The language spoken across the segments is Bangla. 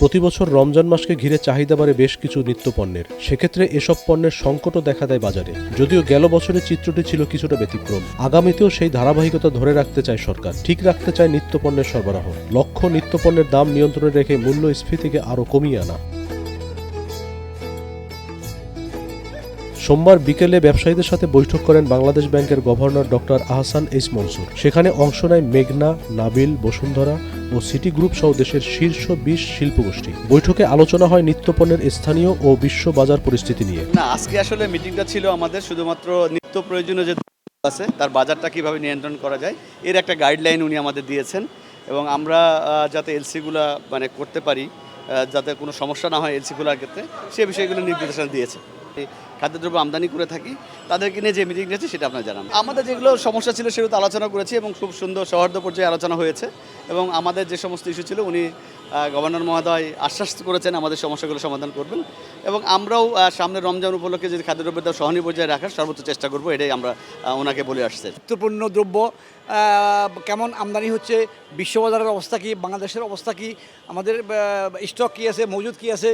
প্রতি বছর রমজান মাসকে ঘিরে চাহিদা বাড়ে বেশ কিছু নিত্যপণ্যের। সেক্ষেত্রে এসব পণ্যের সংকটও দেখা দেয় বাজারে। যদিও গেল বছরের চিত্রটি ছিল কিছুটা ব্যতিক্রম। আগামীতেও সেই ধারাবাহিকতা ধরে রাখতে চায় সরকার, ঠিক রাখতে চায় নিত্যপণ্যের সরবরাহ। লক্ষ্য নিত্যপণ্যের দাম নিয়ন্ত্রণে রেখে মূল্যস্ফীতিকে আরও কমিয়ে আনা। সোমবার বিকেলে ব্যবসায়ীদের সাথে বৈঠক করেন বাংলাদেশ ব্যাংকের governor doctor Ahsan H Mansur. সেখানে অংশ নেয় মেঘনা, নাবিল, বসুন্ধরা ও সিটি গ্রুপ সহ দেশের শীর্ষ 20 শিল্পগোষ্ঠী। বৈঠকে আলোচনা হয় নিত্যপণ্যের স্থানীয় ও বিশ্ব বাজার পরিস্থিতি নিয়ে। আজকে আসলে মিটিংটা ছিল আমাদের শুধুমাত্র নিত্য প্রয়োজনীয় যে আছে তার বাজারটা কিভাবে নিয়ন্ত্রণ করা যায় এর একটা গাইডলাইন উনি আমাদের দিয়েছেন, এবং আমরা যাতে এলসিগুলো করতে পারি, যাতে কোনো সমস্যা না হয় এলসিগুলোর ক্ষেত্রে, সে বিষয়গুলো নির্দেশনা দিয়েছে। খাদ্যদ্রব্য আমদানি করে থাকি তাদেরকে নিয়ে যে মিটিং আছে সেটা আপনার জানান। আমাদের যেগুলো সমস্যা ছিল সেগুলো তো আলোচনা করেছি এবং খুব সুন্দর সৌহার্দ্য পর্যায়ে আলোচনা হয়েছে, এবং আমাদের যে সমস্ত ইস্যু ছিল উনি গভর্নর মহোদয় আশ্বাস করেছেন আমাদের সমস্যাগুলো সমাধান করবেন, এবং আমরাও সামনে রমজান উপলক্ষে যদি খাদ্যদ্রব্যের দাম সহনীয় পর্যায়ে রাখার সর্বোচ্চ চেষ্টা করবো, এটাই আমরা ওনাকে বলে আসছি। নিত্যপণ্য দ্রব্য কেমন আমদানি হচ্ছে, বিশ্ববাজারের অবস্থা কী, বাংলাদেশের অবস্থা কী, আমাদের স্টক কী আছে, মজুদ কী আছে,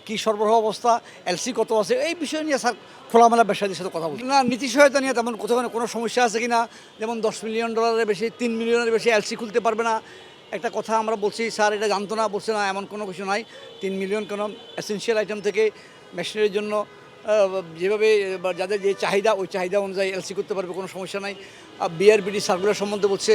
কী সরবরাহ অবস্থা, এলসি কত আছে, এই বিষয় নিয়ে স্যার খোলামেলা ব্যবসায়ীদের সাথে কথা বলছি। না, নীতি সহায়তা নিয়ে তেমন কোথাও কোনো সমস্যা আছে কি না, যেমন $10 মিলিয়ন বেশি, 3 মিলিয়নের বেশি এলসি খুলতে পারবে না, একটা কথা আমরা বলছি, স্যার এটা জানতো না, বলছে না এমন কোনো কিছু নাই। 3 মিলিয়ন কোনো এসেনশিয়াল আইটেম থেকে মেশিনারির জন্য যেভাবে যাদের যে চাহিদা, ওই চাহিদা অনুযায়ী এলসি করতে পারবে, কোনো সমস্যা নাই। বিআরবিডি সার্কুলার সম্বন্ধে বলছে,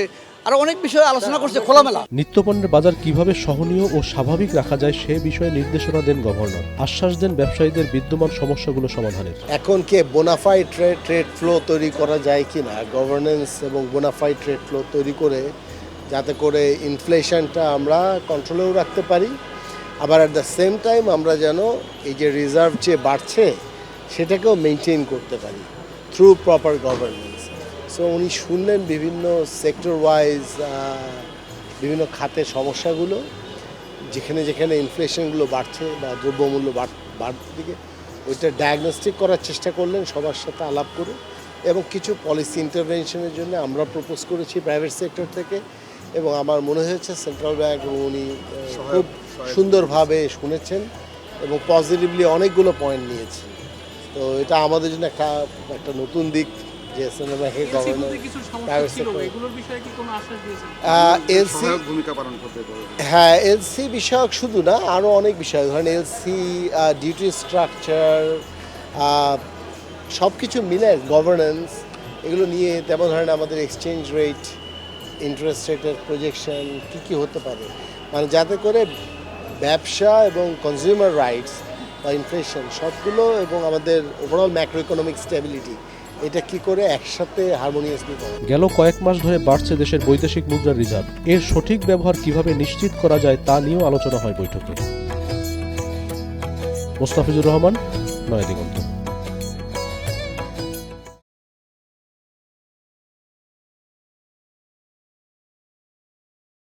আরও অনেক বিষয়ে আলোচনা করছে খোলামেলা। নিত্যপণ্যের বাজার কিভাবে সহনীয় ও স্বাভাবিক রাখা যায় সে বিষয়ে নির্দেশনা দেন গভর্নর। আশ্বাস দেন ব্যবসায়ীদের বিদ্যমান সমস্যাগুলো সমাধানের। এখন কে বোনাফাইড ট্রেড ফ্লো তৈরি করা যায় কিনা, গভর্নেন্স এবং বোনাফাইড ট্রেড ফ্লো তৈরি করে যাতে করে ইনফ্লেশনটা আমরা কন্ট্রোলেও রাখতে পারি, আবার অ্যাট দ্য সেম টাইম আমরা যেন এই যে রিজার্ভ যে বাড়ছে সেটাকেও মেনটেন করতে পারি থ্রু প্রপার গভর্নেন্স। সো উনি শুনলেন বিভিন্ন সেক্টর ওয়াইজ বিভিন্ন খাতের সমস্যাগুলো, যেখানে যেখানে ইনফ্লেশনগুলো বাড়ছে বা দ্রব্যমূল্য বাড়তে দিকে, ওইটা ডায়াগনস্টিক করার চেষ্টা করলেন সবার সাথে আলাপ করে, এবং কিছু পলিসি ইন্টারভেনশনের জন্য আমরা প্রপোজ করেছি প্রাইভেট সেক্টর থেকে, এবং আমার মনে হয়েছে সেন্ট্রাল ব্যাংক উনি খুব সুন্দরভাবে শুনেছেন এবং পজিটিভলি অনেকগুলো পয়েন্ট নিয়েছেন। তো এটা আমাদের জন্য একটা নতুন দিক যে সেন্ট্রাল ব্যাংকের গভর্নর হ্যাঁ এলসি বিষয়ক শুধু না, আরও অনেক বিষয়, ধরেন এলসি, ডিউটি স্ট্রাকচার, সব কিছু মিলে গভর্নেন্স, এগুলো নিয়ে, যেমন ধরেন আমাদের এক্সচেঞ্জ রেট, ইন্টারেস্ট রেটের প্রজেকশন কী হতে পারে, যাতে করে ব্যবসা এবং কনজিউমার রাইটস বা ইনফ্লেশন সবগুলো, এবং আমাদের ওভারঅল ম্যাক্রো ইকোনমিক স্টেবিলিটি, এটা কি করে একসাথে হারমোনিয়াসলি করে। গেল কয়েক মাস ধরে বাড়ছে দেশের বৈদেশিক মুদ্রার রিজার্ভ। এর সঠিক ব্যবহার কিভাবে নিশ্চিত করা যায় তা নিয়েও আলোচনা হয় বৈঠকে। মোস্তাফিজুর রহমান, নয়াদিগন্ত।